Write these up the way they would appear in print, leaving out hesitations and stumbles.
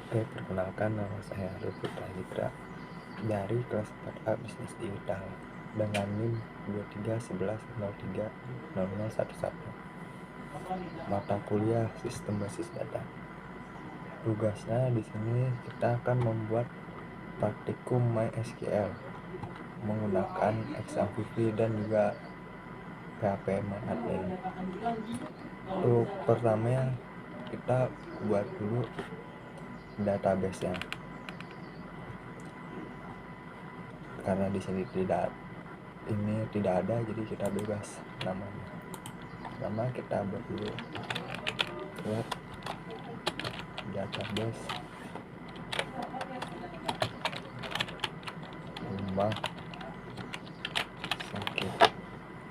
Oke, perkenalkan nama saya Arif Putra Hidra dari kelas 4A Bisnis Digital dengan NIM 2311030011. Mata kuliah Sistem Basis Data. Tugasnya di sini kita akan membuat praktikum MySQL menggunakan XAMPP dan juga PHP MyAdmin. Untuk pertamanya kita buat dulu database-nya. Karena di sini tidak ada, jadi kita bebas namanya. Pertama kita buat dulu create database rumah sakit,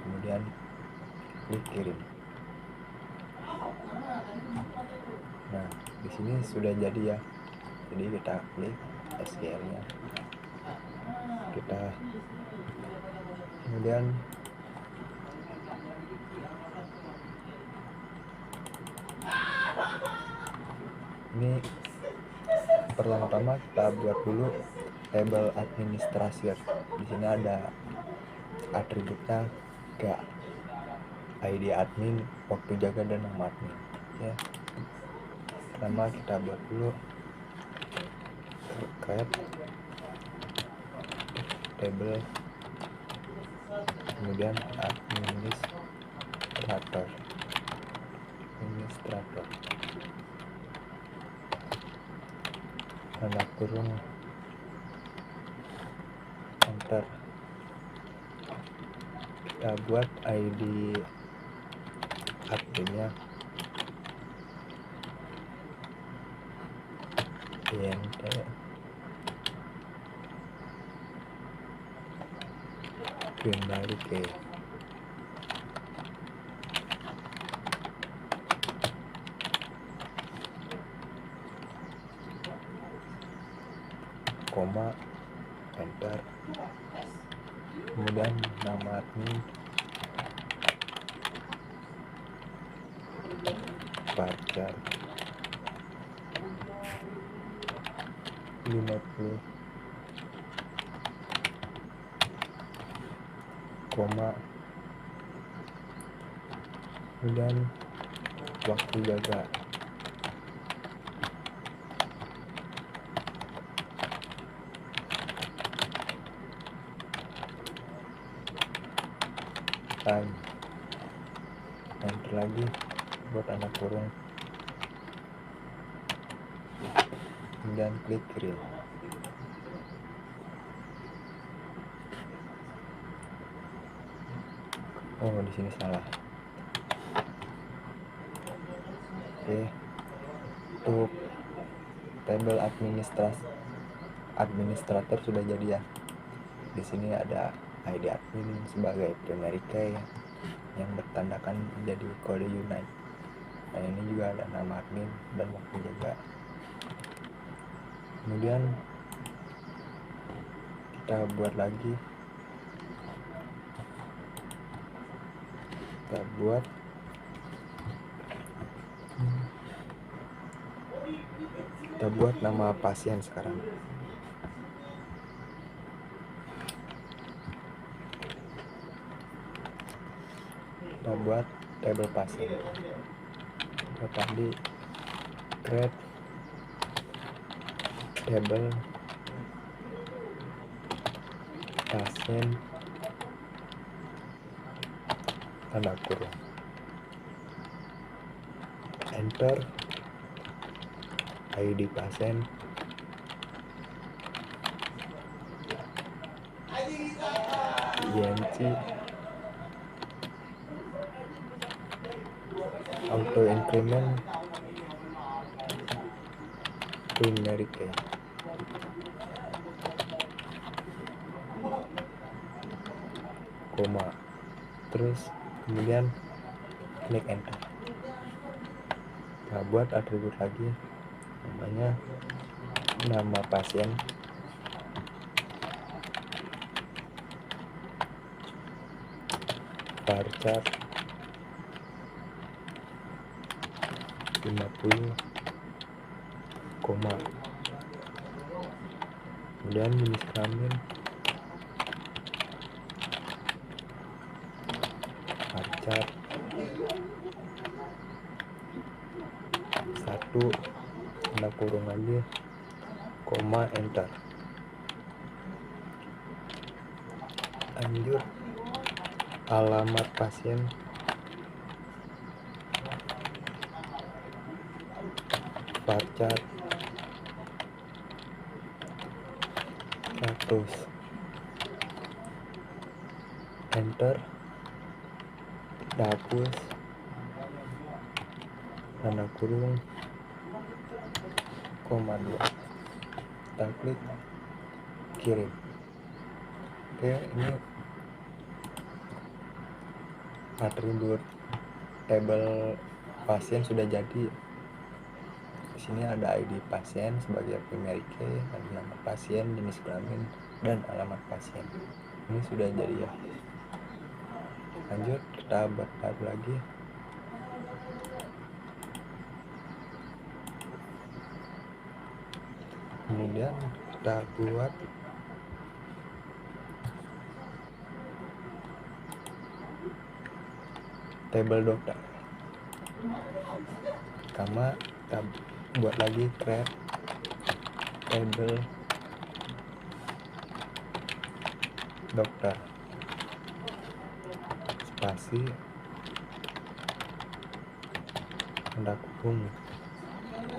kemudian klik kirim. Nah, di sini sudah jadi ya. Jadi kita klik SQL-nya. Kemudian ini pertama-tama kita buat dulu tabel administrator. Di sini ada atributnya kayak ID admin, waktu jaga, dan nama admin ya. Pertama kita buat dulu create table, kemudian administrator tanda kurung enter. Kita buat ID adminnya int kembali ke koma enter. Kemudian nama admin varchar 50 koma, kemudian waktu jaga time, enter lagi buat tanda kurung, kemudian klik kirim. Oh, di sini salah. Oke, untuk tabel administrator sudah jadi ya. Di sini ada ID admin sebagai primary key yang bertandakan menjadi kode unit. Nah, ini juga ada nama admin dan waktu jaga. Kemudian kita buat lagi, kita buat nama pasien sekarang. Kita buat tabel pasien. Kita tadi create table pasien tanda kurung, enter ID pasien, INC auto increment primary key, koma, terus kemudian klik enter. Kita buat atribut lagi, namanya nama pasien, varchar 50 koma, kemudian jenis kelamin, varchar, 1 tanda kurung lagi, koma, enter. Lanjut, alamat pasien, varchar, status, enter, dihapus, tanda kurung, koma 2, kita klik kirim. Oke, ini atribut tabel pasien sudah jadi. Di sini ada ID pasien sebagai primary key, ada nama pasien, jenis kelamin, dan alamat pasien. Ini sudah jadi ya. Lanjut, kita buat tab lagi. Kemudian kita buat tabel dokter. Pertama kita buat lagi create tabel dokter, spasi, tanda kurung,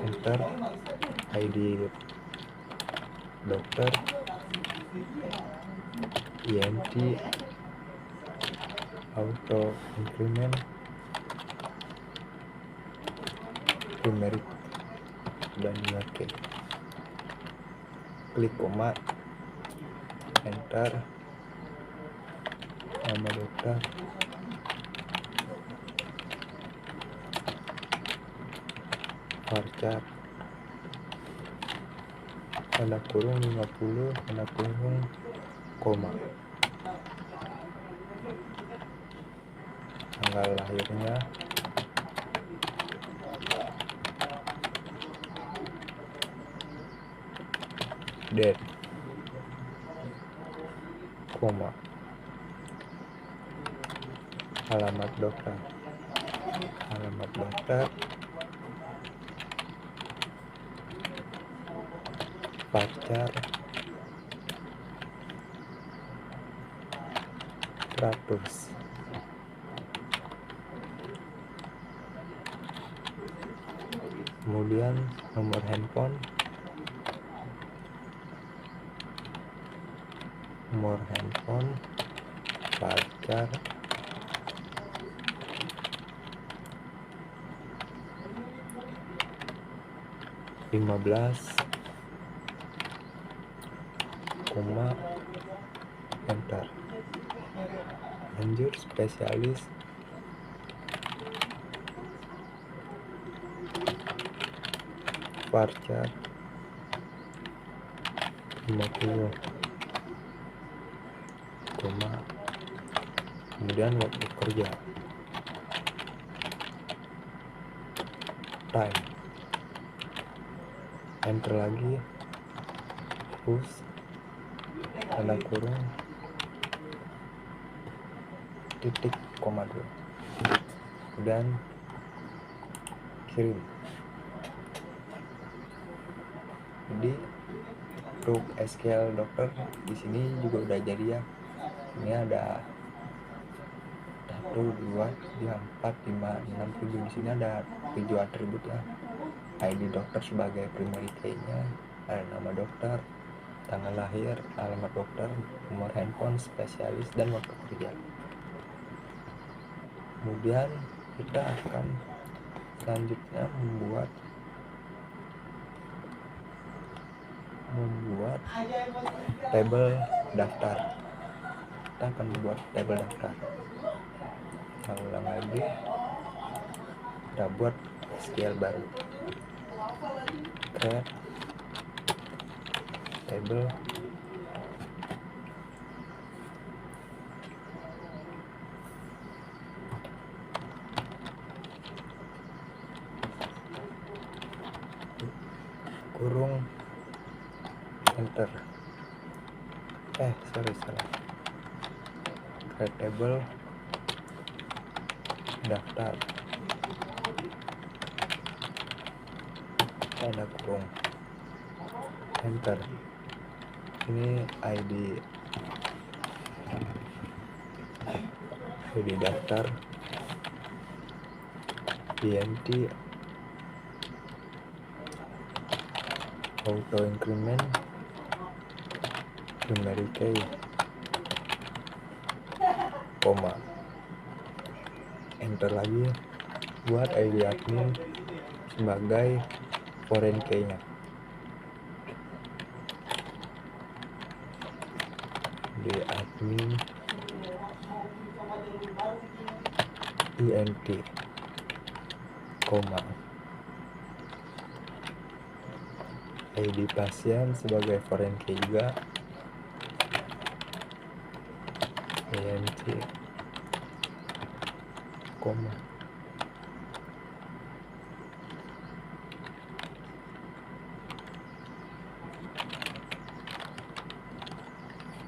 enter, ID dokter, INT, auto increment, primary, dan oke. Klik koma, enter, nama dokter, varchar, tanda kurung 50, tanda kurung, koma, tanggal lahirnya, date, koma, alamat dokter, varchar, status, kemudian nomor handphone, varchar, koma, enter. Lanjut, spesialis, varchar 50, koma, kemudian waktu kerja, time, enter lagi, push, tanda kurung, titik, koma 2, kemudian kirim. Jadi untuk SQL dokter di sini juga udah jadi ya. Ini ada 1, 2, 3, 4, 5, 6, 7. Di sini ada 7 atribut ya. ID dokter sebagai primary key-nya, ada nama dokter, tanggal lahir, alamat dokter, nomor handphone, spesialis, dan waktu kerja. Kemudian kita akan selanjutnya membuat tabel daftar. Kita akan membuat tabel daftar. Kita ulang lagi, kita buat SQL baru, create table kurung, enter. sorry salah, create table, daftar, tanda kurung, enter. Ini ID daftar, int auto increment primary key, koma, enter lagi buat ID admin sebagai foreign key nya, di admin int, koma, ID pasien sebagai foreign key juga, int, koma,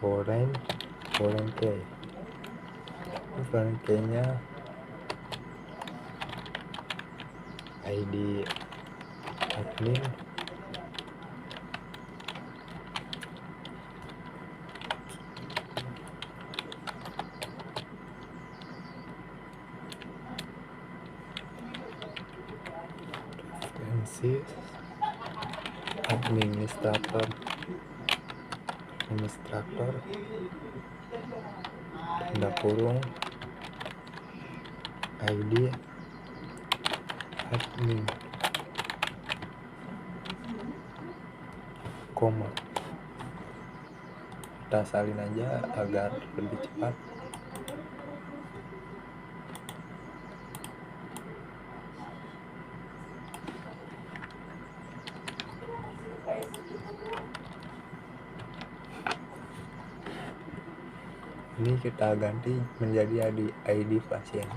foreign key. Foreign key nya ID admin administrator tanda kurung ID admin, koma. Kita salin aja agar lebih cepat. Ini kita ganti menjadi ID pasien.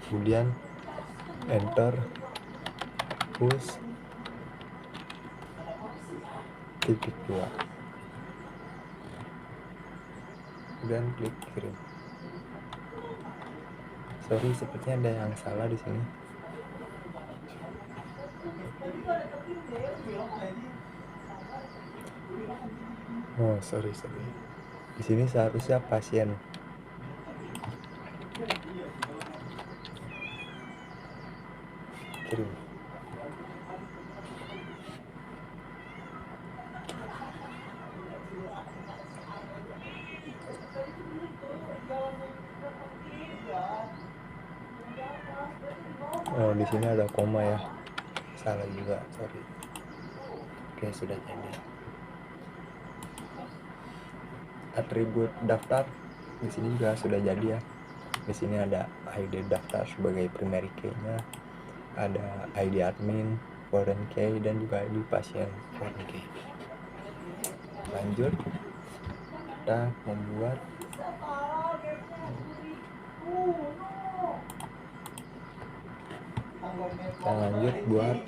Kemudian enter, push, titik 2, dan klik kirim. Sorry, sepertinya ada yang salah di sini. Oh, sorry. Di sini seharusnya pasien. Kirim. Oh, di sini ada koma ya. Salah juga, sorry. Oke, sudah jadi. Atribut daftar di sini juga sudah jadi ya. Di sini ada ID daftar sebagai primary key-nya, ada ID admin, foreign key, dan juga ID pasien foreign key. Lanjut, kita membuat buat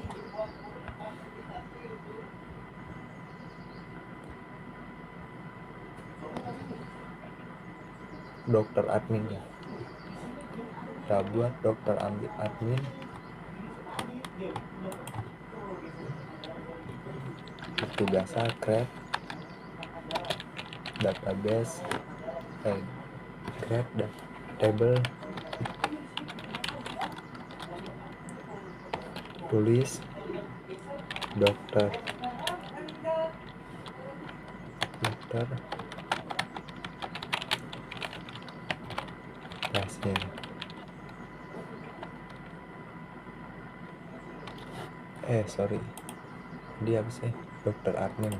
dokter admin ya. Kita buat dokter admin, seperti biasa create database, create table, tulis dokter pasien. Sorry, dia apa sih? Dokter admin.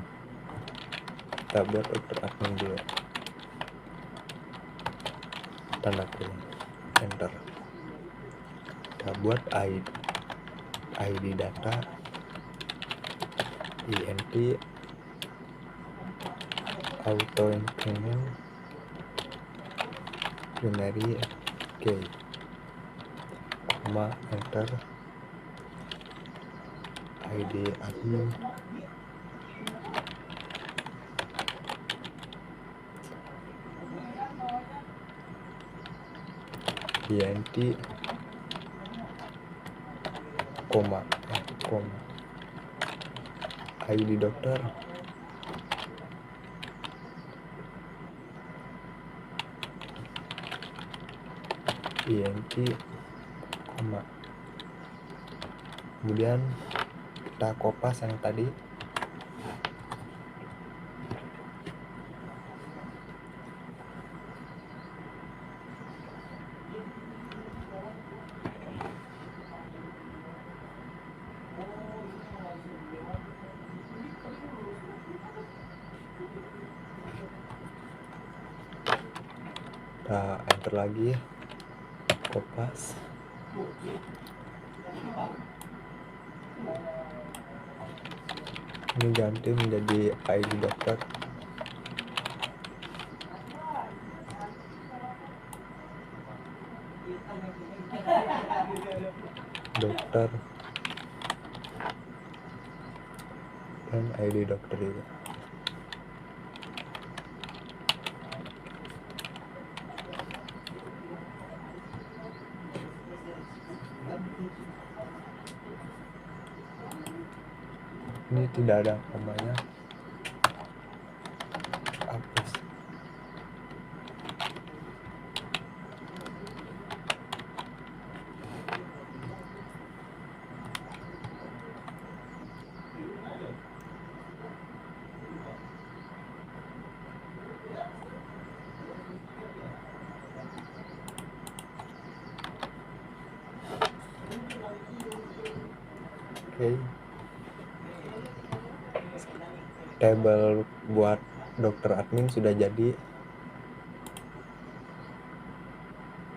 Kita buat dokter admin dulu. Tanda kurung, enter. Kita buat ID data, int auto increment primary key, enter ID admin, int, ID dokter, int, kemudian kita kopas yang tadi, kita enter lagi, kopas, ini ganti menjadi ID dokter, dan ID dokter juga. Ini tidak ada komanya, hapus. Oke. Table buat dokter admin sudah jadi.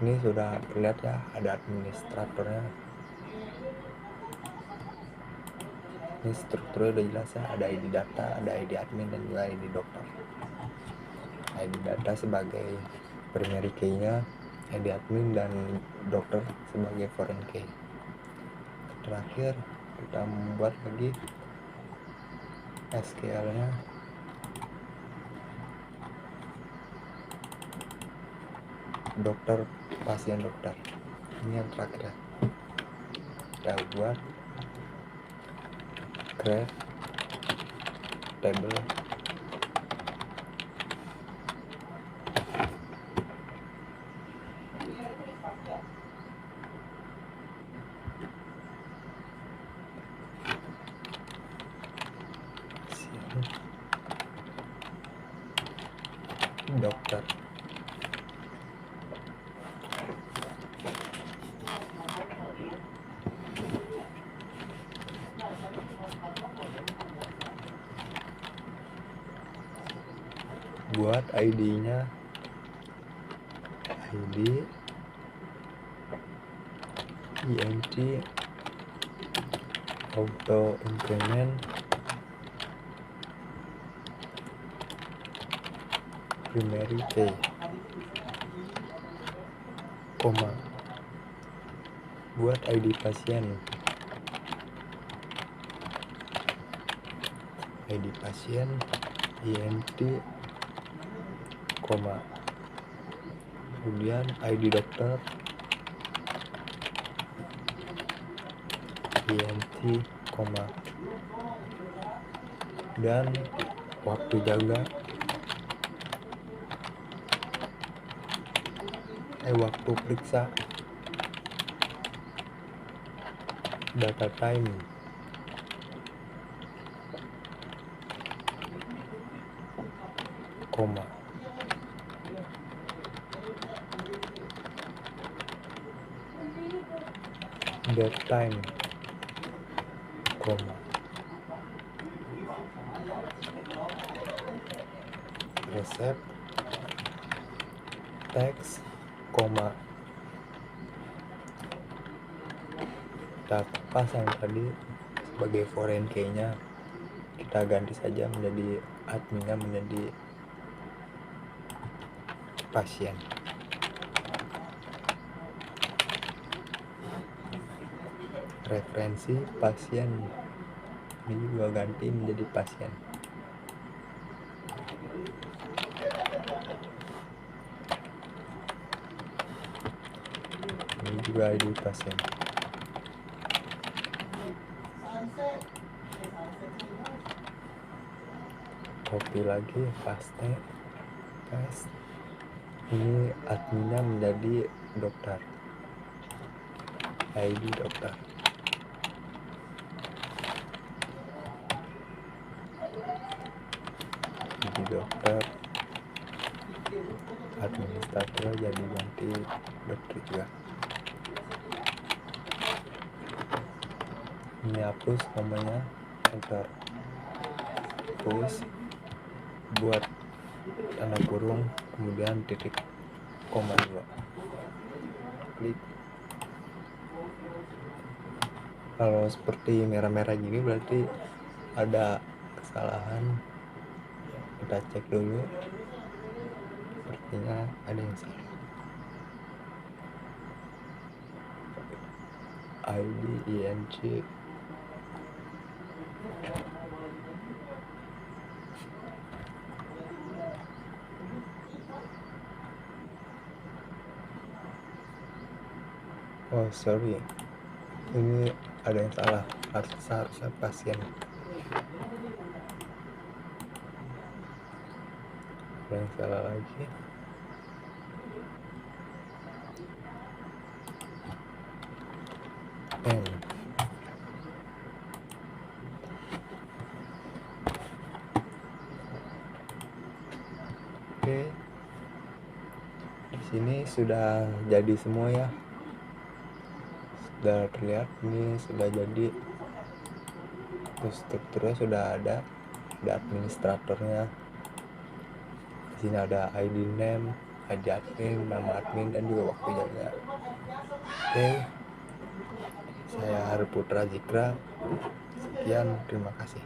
Ini sudah terlihat ya, ada administratornya. Ini strukturnya udah jelas ya, ada ID data, ada ID admin, dan juga ID dokter. ID data sebagai primary key-nya, ID admin dan dokter sebagai foreign key. Terakhir kita membuat lagi SQL-nya. Dokter, pasien dokter. Ini yang terakhir ya. Kita buat create table dokter. Buat ID-nya, ID int auto increment primary key, buat ID pasien, ID pasien int, kemudian ID dokter int, dan waktu jaga, waktu periksa, data time, date time, resep, teks, kita pasang tadi sebagai foreign key-nya, kita ganti saja menjadi adminnya menjadi pasien. Referensi pasien ini juga ganti menjadi pasien. Ini juga ID pasien. Copy lagi, paste. Ini adminnya menjadi dokter, ID dokter. ID dokter, administrator jadi ganti dokter juga. Ini hapus namanya, enter, terus buat tanda kurung, kemudian titik koma 2, klik. Kalau seperti merah-merah gini berarti ada kesalahan. Kita cek dulu, sepertinya ada yang salah. ID INC oh sorry, ini ada yang salah, seharusnya pasien. Ada yang salah lagi. N. Oke, di sini sudah jadi semua ya, sudah terlihat. Ini sudah jadi, terus strukturnya sudah ada administratornya. Di sini ada ID name, ID admin, nama admin, dan juga waktu jaga. Oke, saya Harputra Zikra. Sekian, terima kasih.